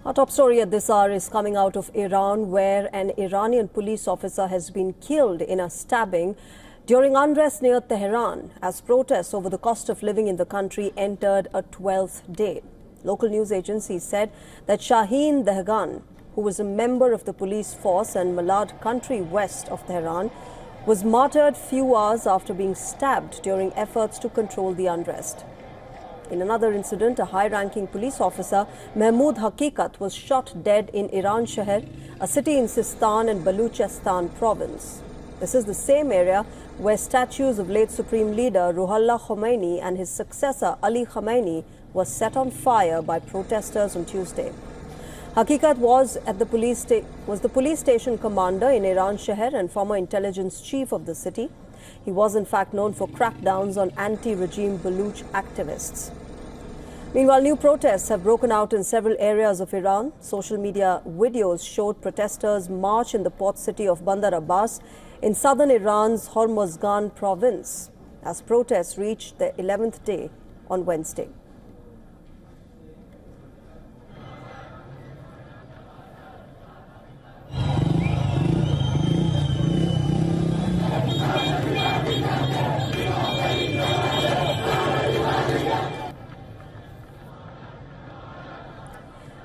Our top story at this hour is coming out of Iran, where an Iranian police officer has been killed in a stabbing during unrest near Tehran as protests over the cost of living in the country entered a 12th day. Local news agencies said that Shaheen Dehgan, who was a member of the police force in Malad country west of Tehran, was martyred few hours after being stabbed during efforts to control the unrest. In another incident, a high-ranking police officer, Mahmoud Haqiqat, was shot dead in Iran Sheher, a city in Sistan and Baluchistan province. This is the same area where statues of late Supreme Leader Ruhollah Khomeini and his successor Ali Khamenei were set on fire by protesters on Tuesday. Haqiqat was the police station commander in Iran Sheher and former intelligence chief of the city. He was in fact known for crackdowns on anti-regime Baluch activists. Meanwhile, new protests have broken out in several areas of Iran. Social media videos showed protesters march in the port city of Bandar Abbas in southern Iran's Hormozgan province as protests reached their 11th day on Wednesday.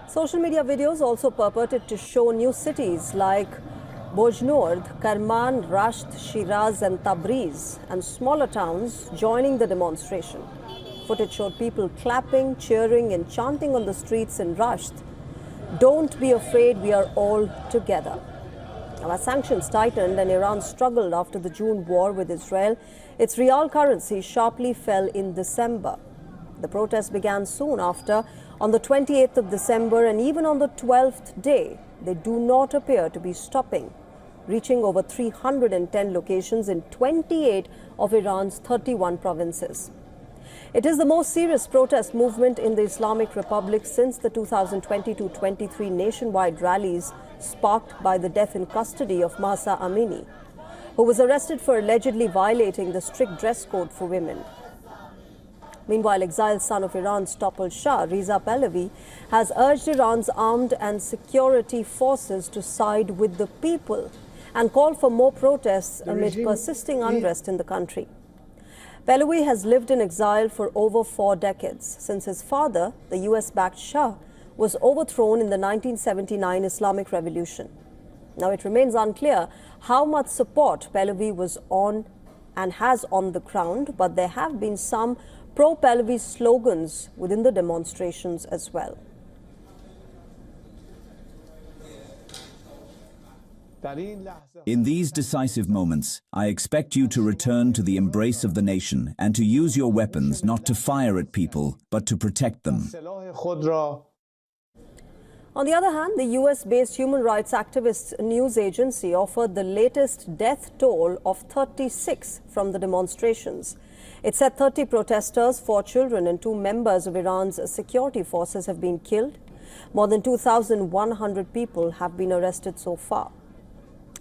Social media videos also purported to show new cities like Bojnord, Kerman, Rasht, Shiraz and Tabriz and smaller towns joining the demonstration. Footage showed people clapping, cheering and chanting on the streets in Rasht. "Don't be afraid, we are all together." Now, as sanctions tightened and Iran struggled after the June war with Israel, its real currency sharply fell in December. The protests began soon after, on the 28th of December, and even on the 12th day, they do not appear to be stopping, reaching over 310 locations in 28 of Iran's 31 provinces. It is the most serious protest movement in the Islamic Republic since the 2022-23 nationwide rallies sparked by the death in custody of Mahsa Amini, who was arrested for allegedly violating the strict dress code for women. Meanwhile, exiled son of Iran's toppled Shah, Reza Pahlavi, has urged Iran's armed and security forces to side with the people and called for more protests amid persisting unrest in the country. Pahlavi has lived in exile for over 4 decades, since his father, the US-backed Shah, was overthrown in the 1979 Islamic Revolution. Now, it remains unclear how much support Pahlavi was on and has on the ground, but there have been some pro-Pahlavi slogans within the demonstrations as well. In these decisive moments, I expect you to return to the embrace of the nation and to use your weapons not to fire at people, but to protect them. On the other hand, the US-based human rights activists news agency offered the latest death toll of 36 from the demonstrations. It said 30 protesters, 4 children and 2 members of Iran's security forces have been killed. More than 2,100 people have been arrested so far.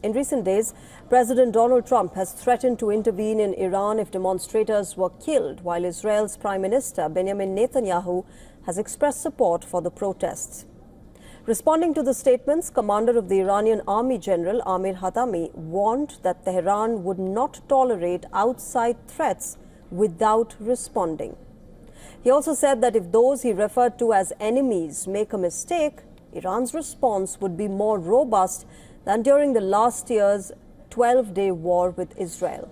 In recent days, President Donald Trump has threatened to intervene in Iran if demonstrators were killed, while Israel's Prime Minister Benjamin Netanyahu has expressed support for the protests. Responding to the statements, Commander of the Iranian Army General Amir Hatami warned that Tehran would not tolerate outside threats without responding. He also said that if those he referred to as enemies make a mistake, Iran's response would be more robust than during the last year's 12-day war with Israel.